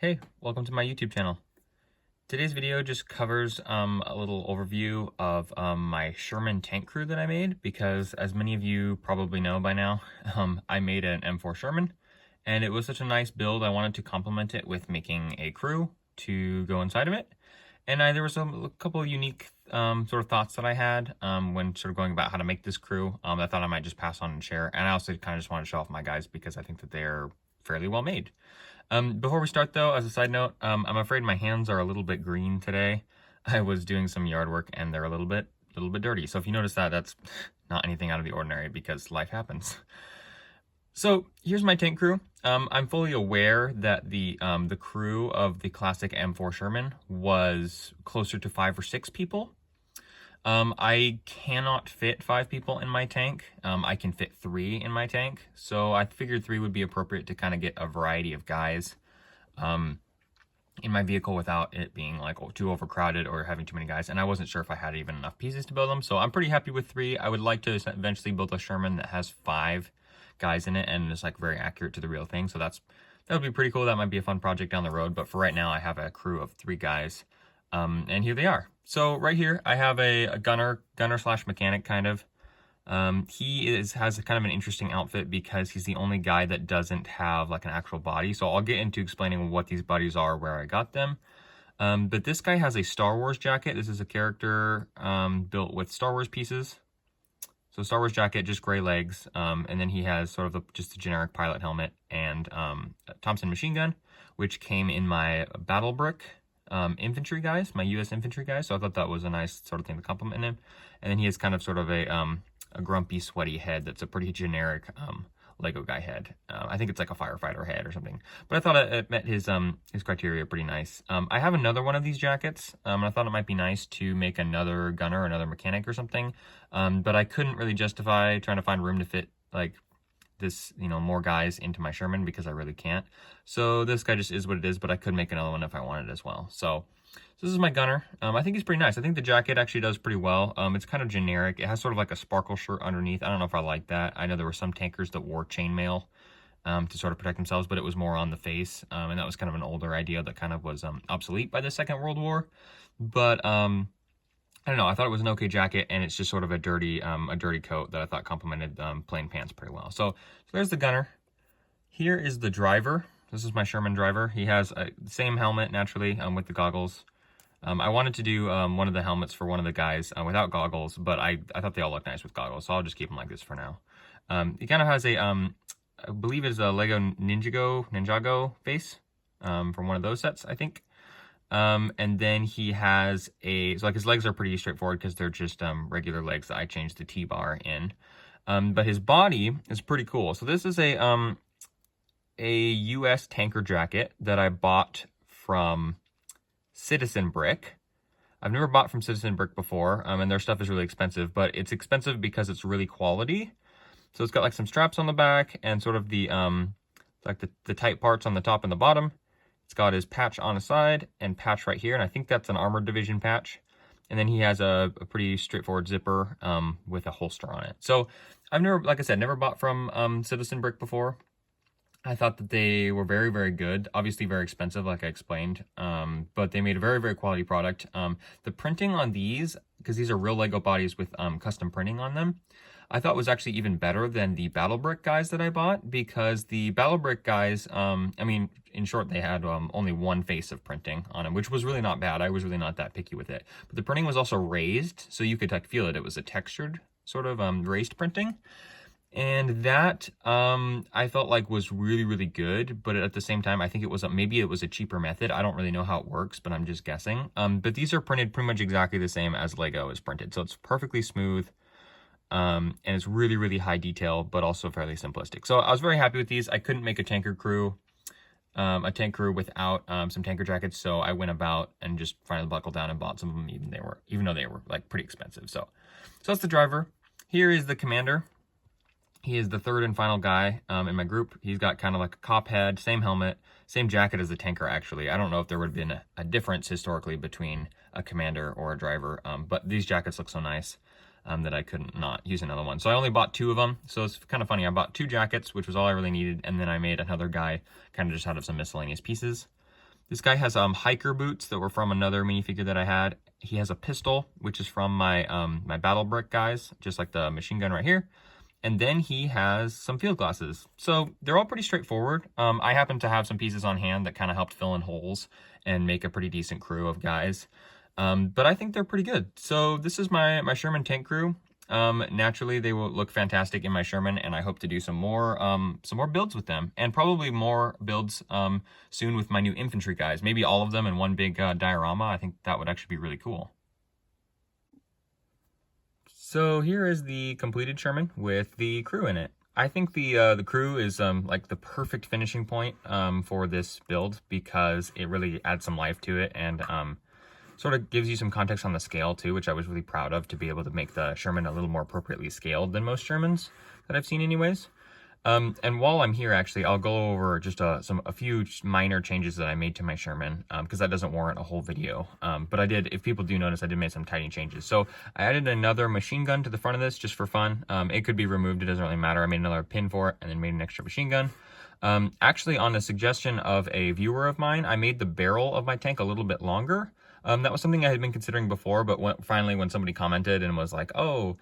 Hey, welcome to my YouTube channel. Today's video just covers a little overview of my Sherman tank crew that I made because, as many of you probably know by now, I made an M4 Sherman and it was such a nice build. I wanted to complement it with making a crew to go inside of it. And there was a couple of unique sort of thoughts that I had when sort of going about how to make this crew that I thought I might just pass on and share. And I also kind of just wanted to show off my guys because I think that they're fairly well made. Before we start though, as a side note, I'm afraid my hands are a little bit green today. I was doing some yard work and they're a little bit dirty. So if you notice that, that's not anything out of the ordinary because life happens. So here's my tank crew. I'm fully aware that the crew of the classic M4 Sherman was closer to 5 or 6 people. I cannot fit 5 people in my tank. I can fit 3 in my tank. So I figured 3 would be appropriate to kind of get a variety of guys in my vehicle without it being like too overcrowded or having too many guys. And I wasn't sure if I had even enough pieces to build them. So I'm pretty happy with 3. I would like to eventually build a Sherman that has 5 guys in it and is like very accurate to the real thing. So that would be pretty cool. That might be a fun project down the road. But for right now, I have a crew of 3 guys. And here they are. So right here, I have a gunner slash mechanic kind of. He has kind of an interesting outfit because he's the only guy that doesn't have like an actual body. So I'll get into explaining what these bodies are, where I got them. But this guy has a Star Wars jacket. This is a character built with Star Wars pieces. So Star Wars jacket, just gray legs. And then he has sort of just a generic pilot helmet and a Thompson machine gun, which came in my battle brick. Infantry guys, my U.S. infantry guys, so I thought that was a nice sort of thing to compliment him. And then he has kind of sort of a grumpy, sweaty head that's a pretty generic Lego guy head. I think it's like a firefighter head or something. But I thought it met his criteria pretty nice. I have another one of these jackets, and I thought it might be nice to make another gunner, another mechanic or something. But I couldn't really justify trying to find room to fit like this, more guys into my Sherman because I really can't. So this guy just is what it is, but I could make another one if I wanted as well. So this is my gunner. I think he's pretty nice. I think the jacket actually does pretty well. It's kind of generic. It has sort of like a sparkle shirt underneath. I don't know if I like that. I know there were some tankers that wore chainmail to sort of protect themselves, but it was more on the face. And that was kind of an older idea that kind of was obsolete by the Second World War. But I don't know, I thought it was an okay jacket, and it's just sort of a dirty coat that I thought complemented plain pants pretty well. So there's the gunner. Here is the driver. This is my Sherman driver. He has the same helmet, naturally, with the goggles. I wanted to do one of the helmets for one of the guys without goggles, but I thought they all look nice with goggles, so I'll just keep them like this for now. He kind of has a, I believe it's a Lego Ninjago face from one of those sets, I think. And then he has so like his legs are pretty straightforward because they're just regular legs that I changed the T-bar in. But his body is pretty cool. So this is a U.S. tanker jacket that I bought from Citizen Brick. I've never bought from Citizen Brick before, and their stuff is really expensive, but it's expensive because it's really quality. So it's got like some straps on the back and sort of the like the tight parts on the top and the bottom. It's got his patch on the side and patch right here, and I think that's an Armored Division patch. And then he has a pretty straightforward zipper with a holster on it. So I've never, like I said, never bought from Citizen Brick before. I thought that they were very, very good. Obviously very expensive, like I explained, but they made a very, very quality product. The printing on these, because these are real Lego bodies with custom printing on them, I thought was actually even better than the Battle Brick guys that I bought, because the Battle Brick guys, I mean, in short, they had only one face of printing on them, which was really not bad. I was really not that picky with it. But the printing was also raised, so you could like feel it. It was a textured sort of raised printing. And that I felt like was really, really good. But at the same time, I think it was maybe it was a cheaper method. I don't really know how it works, but I'm just guessing. But these are printed pretty much exactly the same as Lego is printed. So it's perfectly smooth. And it's really, really high detail, but also fairly simplistic. So I was very happy with these. I couldn't make a tank crew without some tanker jackets. So I went about and just finally buckled down and bought some of them, even though they were like pretty expensive. So that's the driver. Here is the commander. He is the third and final guy in my group. He's got kind of like a cop head, same helmet, same jacket as the tanker, actually. I don't know if there would have been a difference historically between a commander or a driver, but these jackets look so nice that I couldn't not use another one. So I only bought 2 of them. So it's kind of funny. I bought 2 jackets, which was all I really needed, and then I made another guy kind of just out of some miscellaneous pieces. This guy has hiker boots that were from another minifigure that I had. He has a pistol, which is from my my battle brick guys, just like the machine gun right here. And then he has some field glasses. So they're all pretty straightforward. I happen to have some pieces on hand that kind of helped fill in holes and make a pretty decent crew of guys. But I think they're pretty good. So this is my Sherman tank crew. Naturally, they will look fantastic in my Sherman, and I hope to do some more builds with them, and probably more builds soon with my new infantry guys. Maybe all of them in one big diorama. I think that would actually be really cool. So here is the completed Sherman with the crew in it. I think the crew is like the perfect finishing point for this build, because it really adds some life to it, and sort of gives you some context on the scale too, which I was really proud of, to be able to make the Sherman a little more appropriately scaled than most Shermans that I've seen anyways. And while I'm here, actually, I'll go over just a few minor changes that I made to my Sherman, because that doesn't warrant a whole video. But I did, if people do notice, I did make some tiny changes. So I added another machine gun to the front of this just for fun. It could be removed, it doesn't really matter. I made another pin for it and then made an extra machine gun. Actually, on the suggestion of a viewer of mine, I made the barrel of my tank a little bit longer. That was something I had been considering before, but finally when somebody commented and was like, oh,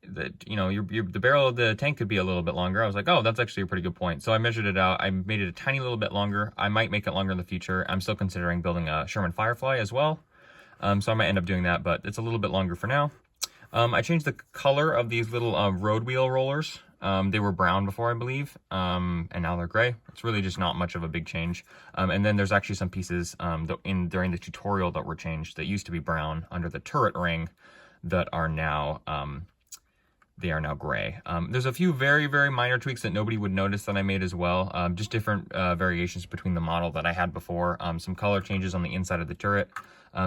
the barrel of the tank could be a little bit longer, I was like, oh, that's actually a pretty good point. So I measured it out. I made it a tiny little bit longer. I might make it longer in the future. I'm still considering building a Sherman Firefly as well. So I might end up doing that, but it's a little bit longer for now. I changed the color of these little road wheel rollers. They were brown before, I believe, and now they're gray. It's really just not much of a big change. And then there's actually some pieces during the tutorial that were changed that used to be brown under the turret ring that are now they are now gray. There's a few very, very minor tweaks that nobody would notice that I made as well. Just different variations between the model that I had before. Some color changes on the inside of the turret.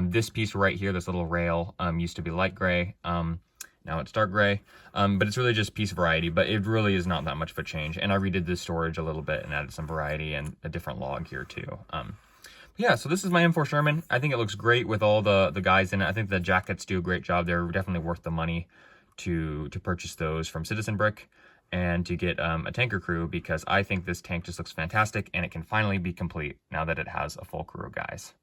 This piece right here, this little rail, used to be light gray. Now it's dark gray, but it's really just piece variety, but it really is not that much of a change. And I redid this storage a little bit and added some variety and a different log here too. Yeah, so this is my M4 Sherman. I think it looks great with all the guys in it. I think the jackets do a great job. They're definitely worth the money to purchase those from Citizen Brick and to get a tanker crew, because I think this tank just looks fantastic and it can finally be complete now that it has a full crew of guys.